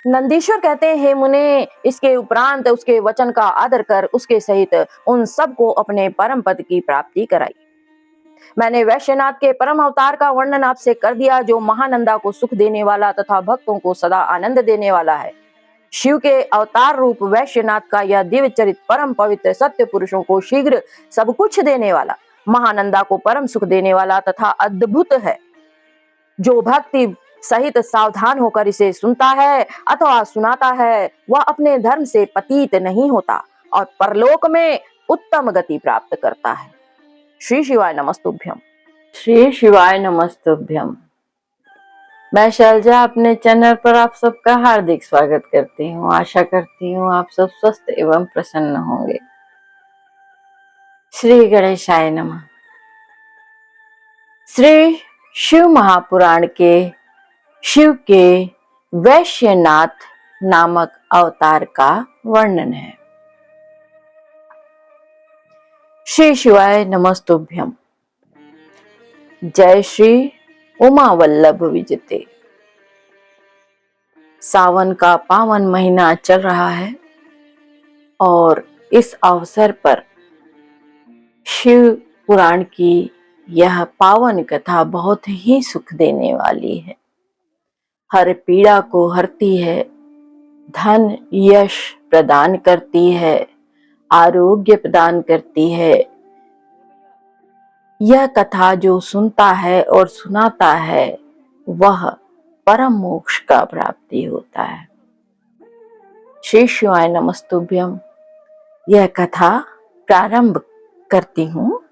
नंदीश्वर कहते हैं, हे मुने, इसके उपरांत उसके वचन का आदर कर उसके सहित उन सबको अपने परम पद की प्राप्ति कराई। मैंने वैश्यनाथ के परम अवतार का वर्णन आपसे कर दिया, जो महानंदा को सुख देने वाला तथा भक्तों को सदा आनंद देने वाला है। शिव के अवतार रूप वैश्यनाथ का यह दिव्य चरित परम पवित्र सत्य पुरुषों को शीघ्र सब कुछ देने वाला, महानंदा को परम सुख देने वाला तथा अद्भुत है। जो भक्ति सहित सावधान होकर इसे सुनता है अथवा सुनाता है, वह अपने धर्म से पतित नहीं होता और परलोक में उत्तम गति प्राप्त करता है। श्री शिवाय नमस्तुभ्यम। श्री शिवाय नमस्तुभ्यम। मैं शैलजा अपने चैनल पर आप सबका हार्दिक स्वागत करती हूँ। आशा करती हूँ आप सब स्वस्थ एवं प्रसन्न होंगे। श्री गणेशाय नमः। श्री शिव महापुराण के शिव के वैश्यनाथ नामक अवतार का वर्णन है। श्री शिवाय नमस्तुभ्यम। जय श्री उमा वल्लभ विजते। सावन का पावन महीना चल रहा है और इस अवसर पर शिव पुराण की यह पावन कथा बहुत ही सुख देने वाली है। हर पीड़ा को हरती है, धन यश प्रदान करती है, आरोग्य प्रदान करती है। यह कथा जो सुनता है और सुनाता है वह परम मोक्ष का प्राप्ति होता है। श्री शिवाय नमस्तुभ्यम। यह कथा प्रारंभ करती हूँ।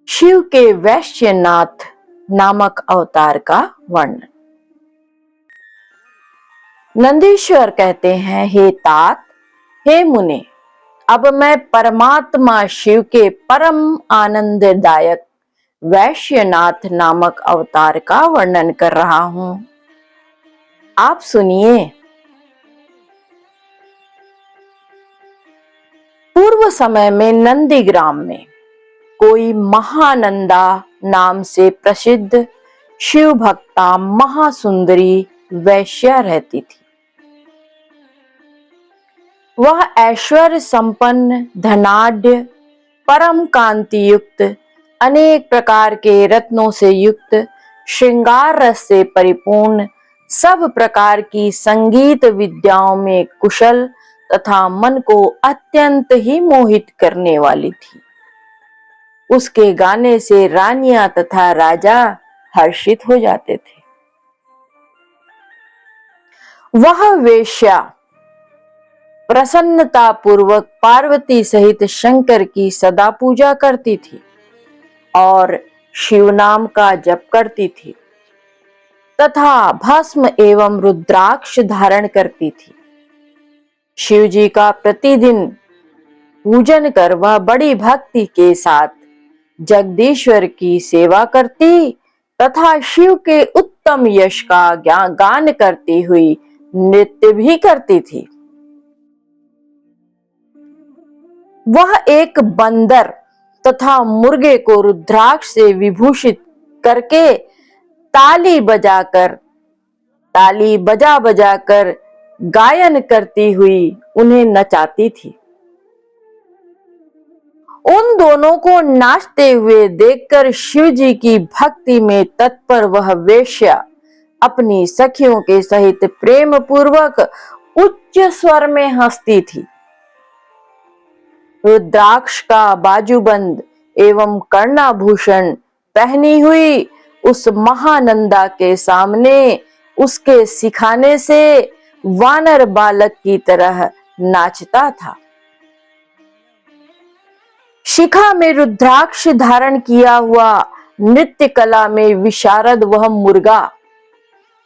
शिव के वैश्यनाथ नामक अवतार का वर्णन। नंदीश्वर कहते हैं, हे तात, हे मुने, अब मैं परमात्मा शिव के परम आनंददायक वैश्यनाथ नामक अवतार का वर्णन कर रहा हूं। आप सुनिए। पूर्व समय में नंदीग्राम में कोई महानंदा नाम से प्रसिद्ध शिव भक्ता महासुंदरी वैश्या रहती थी। वह ऐश्वर्य संपन्न, धनाढ्य, परम कांति युक्त, अनेक प्रकार के रत्नों से युक्त, श्रृंगार रस से परिपूर्ण, सब प्रकार की संगीत विद्याओं में कुशल तथा मन को अत्यंत ही मोहित करने वाली थी। उसके गाने से रानियां तथा राजा हर्षित हो जाते थे। वह वेश्या प्रसन्नता पूर्वक पार्वती सहित शंकर की सदा पूजा करती थी और शिव नाम का जप करती थी तथा भस्म एवं रुद्राक्ष धारण करती थी। शिव जी का प्रतिदिन पूजन कर वह बड़ी भक्ति के साथ जगदीश्वर की सेवा करती तथा शिव के उत्तम यश का गान करती हुई नृत्य भी करती थी। वह एक बंदर तथा मुर्गे को रुद्राक्ष से विभूषित करके ताली बजा बजाकर गायन करती हुई उन्हें नचाती थी। उन दोनों को नाचते हुए देखकर शिव जी की भक्ति में तत्पर वह वेश्या अपनी सखियों के सहित प्रेम पूर्वक उच्च स्वर में हंसती थी। रुद्राक्ष का बाजूबंद एवं कर्णाभूषण पहनी हुई उस महानंदा के सामने उसके सिखाने से वानर बालक की तरह नाचता था। शिखा में रुद्राक्ष धारण किया हुआ, नृत्य कला में विशारद वह मुर्गा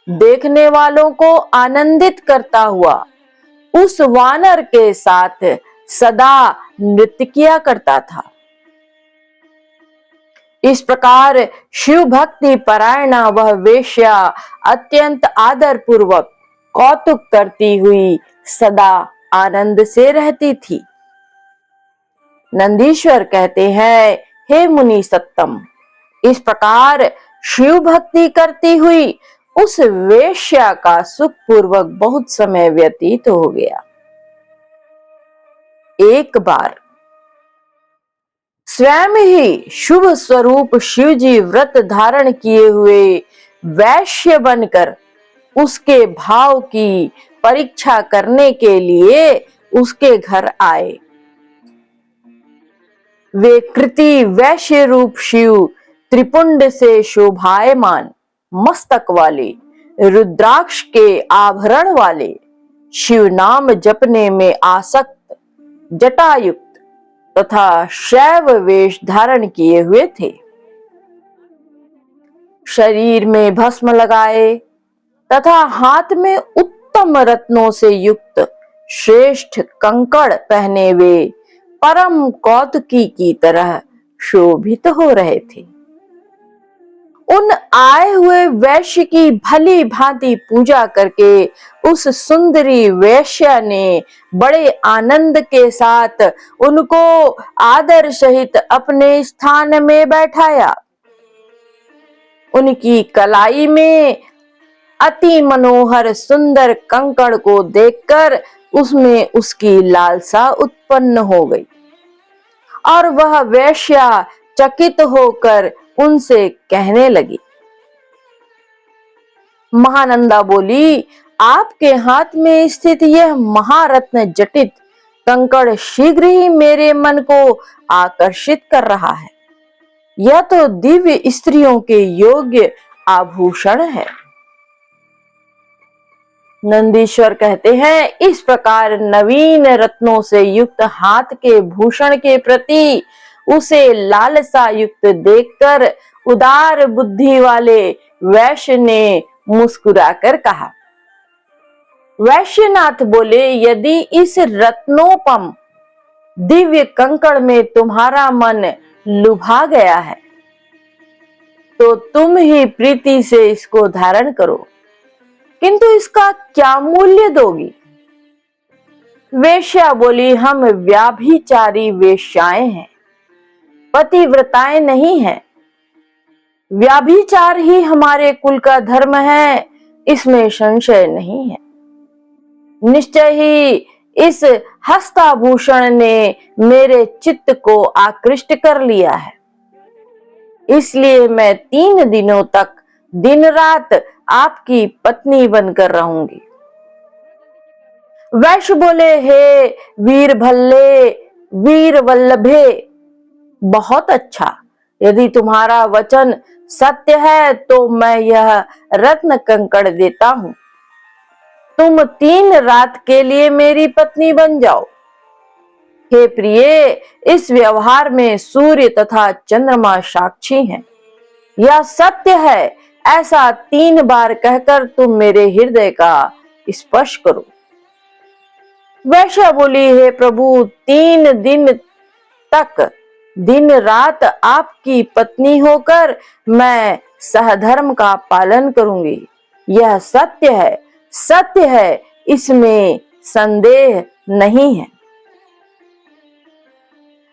देखने वालों को आनंदित करता हुआ उस वानर के साथ सदा नृत्य किया करता था। इस प्रकार शिव भक्ति परायणा वह वेश्या अत्यंत आदर पूर्वक कौतुक करती हुई सदा आनंद से रहती थी। नंदीश्वर कहते हैं, हे मुनि सत्तम, इस प्रकार शिव भक्ति करती हुई उस वेश्या का सुखपूर्वक बहुत समय व्यतीत हो गया। एक बार स्वयं ही शुभ स्वरूप शिवजी व्रत धारण किए हुए वैश्य बनकर उसके भाव की परीक्षा करने के लिए उसके घर आए। वे कृति वैश्य रूप शिव त्रिपुंड से शोभायमान मस्तक वाले, रुद्राक्ष के आभरण वाले, शिव नाम जपने में आसक्त, जटायुक्त तथा शैव वेश धारण किए हुए थे। शरीर में भस्म लगाए तथा हाथ में उत्तम रत्नों से युक्त श्रेष्ठ कंकड़ पहने वे परम कौतुकी की तरह शोभित हो रहे थे। उन आए हुए वैश्य की भली भांति पूजा करके उस सुंदरी वैश्या ने बड़े आनंद के साथ उनको आदर सहित अपने स्थान में बैठाया। उनकी कलाई में अति मनोहर सुंदर कंकड़ को देखकर उसमें उसकी लालसा उत्पन्न हो गई और वह वैश्या चकित होकर उनसे कहने लगी। महानंदा बोली, आपके हाथ में स्थित यह महारत्न जटित कंकड़ शीघ्र ही मेरे मन को आकर्षित कर रहा है। यह तो दिव्य स्त्रियों के योग्य आभूषण है। नंदीश्वर कहते हैं, इस प्रकार नवीन रत्नों से युक्त हाथ के भूषण के प्रति उसे लालसा युक्त देखकर उदार बुद्धि वाले वैश्य ने मुस्कुराकर कहा। वैश्यनाथ बोले, यदि इस रत्नोपम दिव्य कंकड़ में तुम्हारा मन लुभा गया है तो तुम ही प्रीति से इसको धारण करो, किंतु इसका क्या मूल्य दोगी? वेश्या बोली, हम व्याभिचारी वेश्याएं हैं, पतिव्रताएं नहीं हैं। व्याभिचार ही हमारे कुल का धर्म है, इसमें संशय नहीं है। निश्चय ही इस हस्ताभूषण ने मेरे चित्त को आकृष्ट कर लिया है, इसलिए मैं 3 दिनों तक दिन रात आपकी पत्नी बनकर रहूंगी। वैश्य बोले, हे वीर भल्ले, वीर वल्लभे, बहुत अच्छा, यदि तुम्हारा वचन सत्य है तो मैं यह रत्न कंकड़ देता हूं। तुम 3 रात के लिए मेरी पत्नी बन जाओ। हे प्रिय, इस व्यवहार में सूर्य तथा चंद्रमा साक्षी हैं। यह सत्य है, ऐसा 3 बार कहकर तुम मेरे हृदय का स्पर्श करो। वैश्या बोली, हे प्रभु, 3 दिन तक दिन रात आपकी पत्नी होकर मैं सहधर्म का पालन करूंगी। यह सत्य है, सत्य है, इसमें संदेह नहीं है।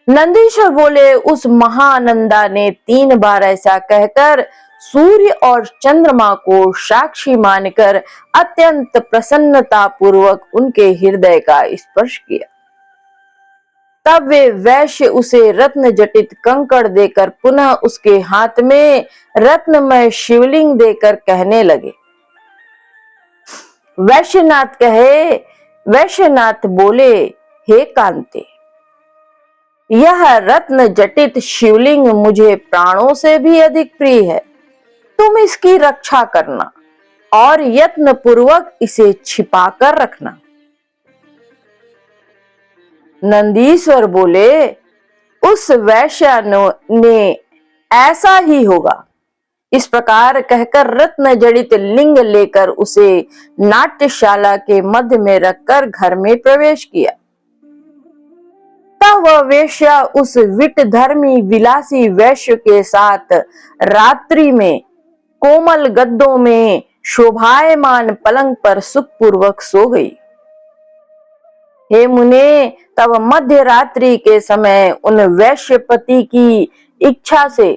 नंदीश्वर बोले, उस महानंदा ने 3 बार ऐसा कहकर सूर्य और चंद्रमा को साक्षी मानकर अत्यंत प्रसन्नता पूर्वक उनके हृदय का स्पर्श किया। तब वे वैश्य उसे रत्न जटित कंकड़ देकर पुनः उसके हाथ में रत्नमय शिवलिंग देकर कहने लगे। वैश्यनाथ बोले, हे कांते, यह रत्न जटित शिवलिंग मुझे प्राणों से भी अधिक प्रिय है। तुम इसकी रक्षा करना और यत्न पूर्वक इसे छिपा कर रखना। नंदीश्वर बोले, उस वैश्या ने ऐसा ही होगा। इस प्रकार कहकर रत्न जड़ित लिंग लेकर उसे नाट्यशाला के मध्य में रखकर घर में प्रवेश किया। तब वह वेश्या उस विट धर्मी विलासी वैश्य के साथ रात्रि में कोमल गद्दों में शोभायमान पलंग पर सुखपूर्वक सो गई। हे मुने, तब मध्य रात्रि के समय उन वैश्यपति की इच्छा से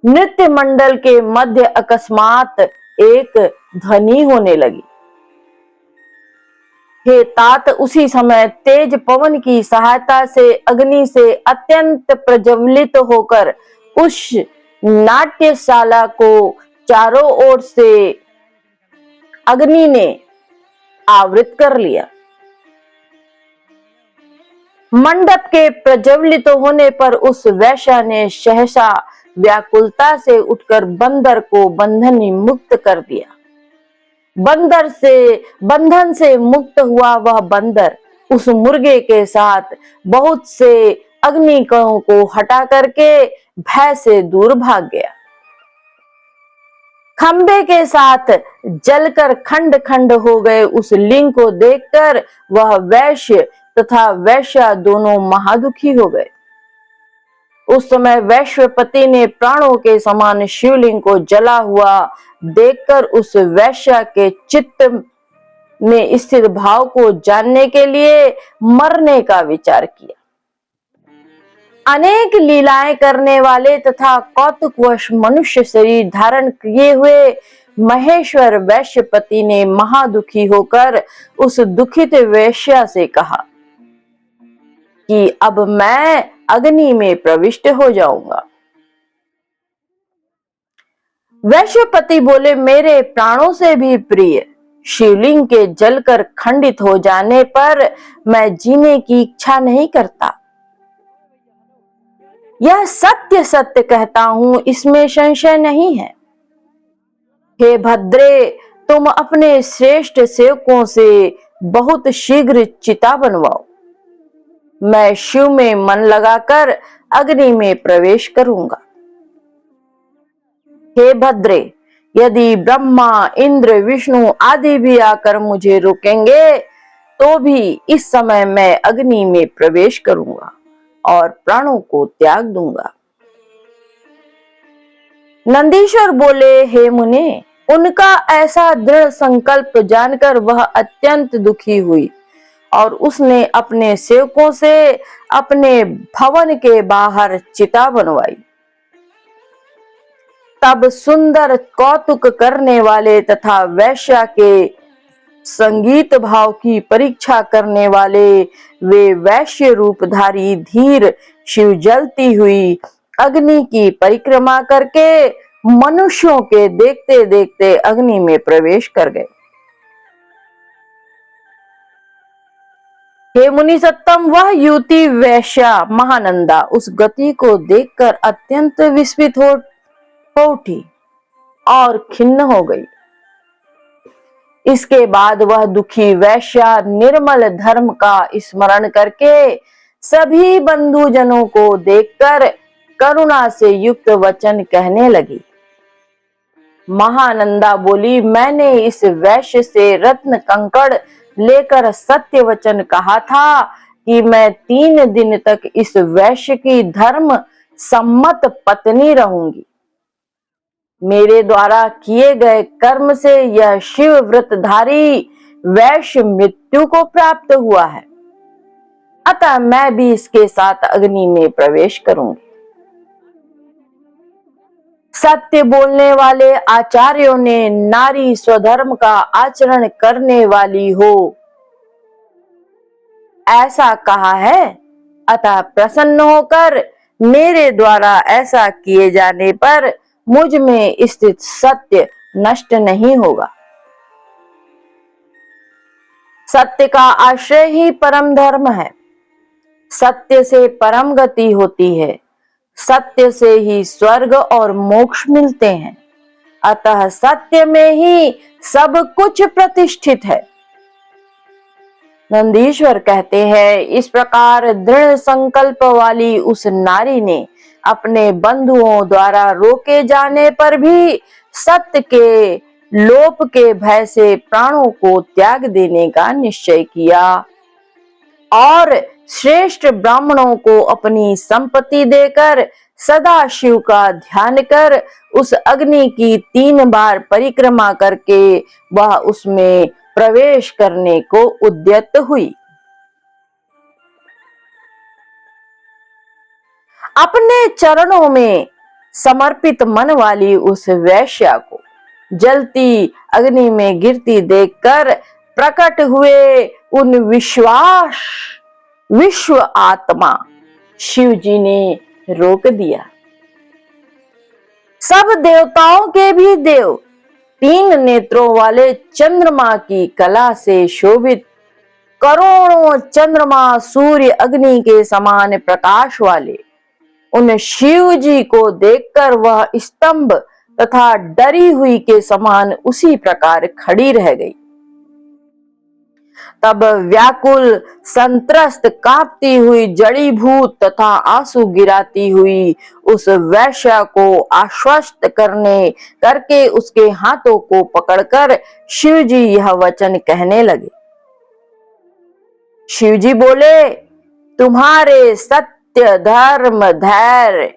नृत्य मंडल के मध्य अकस्मात एक ध्वनि होने लगी। हे तात, उसी समय तेज पवन की सहायता से अग्नि से अत्यंत प्रज्वलित होकर उस नाट्यशाला को चारों ओर से अग्नि ने आवृत कर लिया। मंडप के प्रज्वलित होने पर उस वैश्या ने सहसा व्याकुलता से उठकर बंदर को बंधन मुक्त कर दिया। बंधन से मुक्त हुआ वह बंदर उस मुर्गे के साथ बहुत से अग्निकणों को हटा करके भय से दूर भाग गया। खंबे के साथ जलकर खंड खंड हो गए उस लिंग को देखकर वह वैश्य तथा वैश्या दोनों महादुखी हो गए। उस समय वैश्यपति ने प्राणों के समान शिवलिंग को जला हुआ देखकर उस वैश्या के चित्त में स्थित भाव को जानने के लिए मरने का विचार किया। अनेक लीलाएं करने वाले तथा कौतुकवश मनुष्य शरीर धारण किए हुए महेश्वर वैश्यपति ने महादुखी होकर उस दुखित वैश्या से कहा कि अब मैं अग्नि में प्रविष्ट हो जाऊंगा। वैश्यपति बोले, मेरे प्राणों से भी प्रिय शिवलिंग के जलकर खंडित हो जाने पर मैं जीने की इच्छा नहीं करता। यह सत्य सत्य कहता हूं, इसमें संशय नहीं है। हे भद्रे, तुम अपने श्रेष्ठ सेवकों से बहुत शीघ्र चिता बनवाओ। मैं शिव में मन लगाकर अग्नि में प्रवेश करूंगा। हे भद्रे, यदि ब्रह्मा, इंद्र, विष्णु आदि भी आकर मुझे रोकेंगे तो भी इस समय मैं अग्नि में प्रवेश करूंगा और प्राणों को त्याग दूंगा। नंदीश्वर बोले, हे मुने, उनका ऐसा दृढ़ संकल्प जानकर वह अत्यंत दुखी हुई और उसने अपने सेवकों से अपने भवन के बाहर चिता बनवाई। तब सुंदर कौतुक करने वाले तथा वैश्या के संगीत भाव की परीक्षा करने वाले वे वैश्य रूपधारी धीर शिव जलती हुई अग्नि की परिक्रमा करके मनुष्यों के देखते देखते अग्नि में प्रवेश कर गए। हे मुनि सत्तम, वह युवती वैश्या महानंदा उस गति को देखकर अत्यंत विस्मित हो उठी और खिन्न हो गई। इसके बाद वह दुखी वैश्या निर्मल धर्म का स्मरण करके सभी बंधुजनों को देखकर करुणा से युक्त वचन कहने लगी। महानंदा बोली, मैंने इस वैश्य से रत्न कंकड़ लेकर सत्य वचन कहा था कि मैं 3 दिन तक इस वैश्य की धर्म सम्मत पत्नी रहूंगी। मेरे द्वारा किए गए कर्म से यह शिव व्रतधारी वैश्य मृत्यु को प्राप्त हुआ है, अतः मैं भी इसके साथ अग्नि में प्रवेश करूंगी। सत्य बोलने वाले आचार्यों ने नारी स्वधर्म का आचरण करने वाली हो ऐसा कहा है, अतः प्रसन्न होकर मेरे द्वारा ऐसा किए जाने पर मुझ में स्थित सत्य नष्ट नहीं होगा। सत्य का आश्रय ही परम धर्म है। सत्य से परम गति होती है। सत्य से ही स्वर्ग और मोक्ष मिलते हैं। अतः सत्य में ही सब कुछ प्रतिष्ठित है। नंदीश्वर कहते हैं, इस प्रकार दृढ़ संकल्प वाली उस नारी ने अपने बंधुओं द्वारा रोके जाने पर भी सत्य के लोप के भय से प्राणों को त्याग देने का निश्चय किया और श्रेष्ठ ब्राह्मणों को अपनी संपत्ति देकर सदा शिव का ध्यान कर उस अग्नि की 3 बार परिक्रमा करके वह उसमें प्रवेश करने को उद्यत हुई। अपने चरणों में समर्पित मन वाली उस वैश्या को जलती अग्नि में गिरती देखकर प्रकट हुए उन विश्व आत्मा शिव जी ने रोक दिया। सब देवताओं के भी देव 3 नेत्रों वाले चंद्रमा की कला से शोभित करोड़ों चंद्रमा सूर्य अग्नि के समान प्रकाश वाले उन शिव जी को देखकर वह स्तंभ तथा डरी हुई के समान उसी प्रकार खड़ी रह गई। तब व्याकुल संत्रस्त कांपती हुई जड़ी भूत तथा आंसू गिराती हुई उस वैश्या को आश्वस्त करके उसके हाथों को पकड़कर शिव जी यह वचन कहने लगे। शिव जी बोले, तुम्हारे सत्य धर्म धैर्य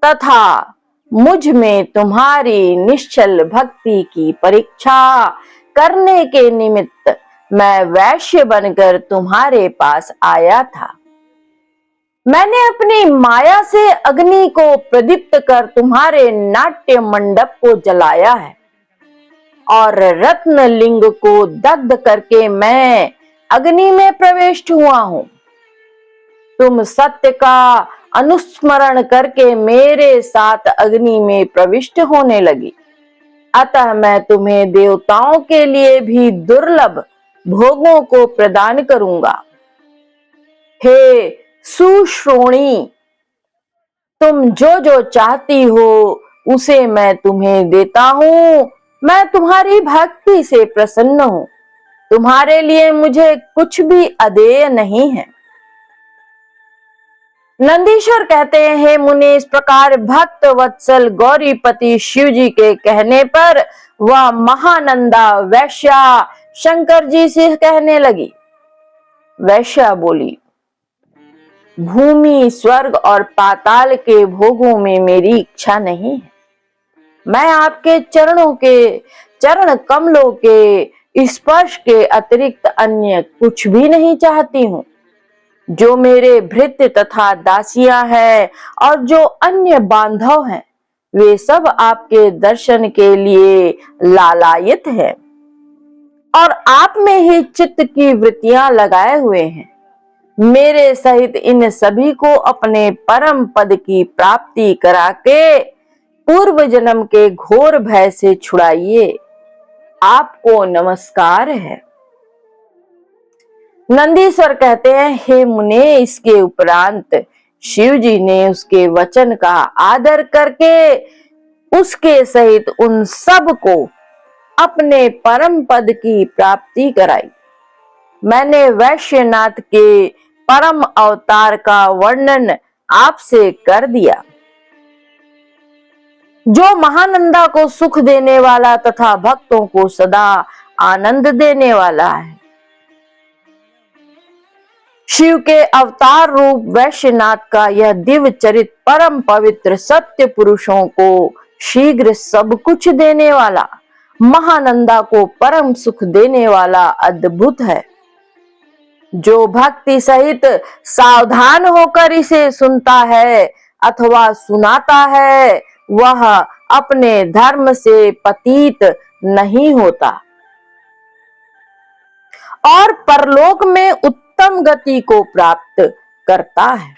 तथा मुझ में तुम्हारी निश्चल भक्ति की परीक्षा करने के निमित्त मैं वैश्य बनकर तुम्हारे पास आया था। मैंने अपनी माया से अग्नि को प्रदीप्त कर तुम्हारे नाट्य मंडप को जलाया है और रत्न लिंग को दग्ध करके मैं अग्नि में प्रविष्ट हुआ हूं। तुम सत्य का अनुस्मरण करके मेरे साथ अग्नि में प्रविष्ट होने लगी, अतः मैं तुम्हें देवताओं के लिए भी दुर्लभ भोगों को प्रदान करूंगा। हे सुश्रोणी, तुम जो जो चाहती हो उसे मैं तुम्हें देता हूं। मैं तुम्हारी भक्ति से प्रसन्न हूं। तुम्हारे लिए मुझे कुछ भी अदेय नहीं है। नंदीश्वर कहते हैं, हे मुनि, इस प्रकार भक्त वत्सल गौरीपति शिव जी के कहने पर वह महानंदा वैश्या शंकर जी से कहने लगी। वैश्या बोली, भूमि स्वर्ग और पाताल के भोगों में मेरी इच्छा नहीं है। मैं आपके चरण कमलों के स्पर्श के अतिरिक्त अन्य कुछ भी नहीं चाहती हूँ। जो मेरे भृत्य तथा दासियां हैं और जो अन्य बांधव हैं, वे सब आपके दर्शन के लिए लालायित हैं और आप में ही चित्त की वृत्तियां लगाए हुए हैं। मेरे सहित इन सभी को अपने परम पद की प्राप्ति करा के पूर्व जन्म के घोर भय से छुड़ाइए। आपको नमस्कार है। नंदीश्वर कहते हैं, हे मुने, इसके उपरांत शिव जी ने उसके वचन का आदर करके उसके सहित उन सब को अपने परम पद की प्राप्ति कराई। मैंने वैश्यनाथ के परम अवतार का वर्णन आपसे कर दिया, जो महानंदा को सुख देने वाला तथा भक्तों को सदा आनंद देने वाला है। शिव के अवतार रूप वैश्यनाथ का यह दिव्य चरित परम पवित्र सत्य पुरुषों को शीघ्र सब कुछ देने वाला, महानंदा को परम सुख देने वाला अद्भुत है। जो भक्ति सहित सावधान होकर इसे सुनता है अथवा सुनाता है, वह अपने धर्म से पतित नहीं होता और परलोक में उत्तम गति को प्राप्त करता है।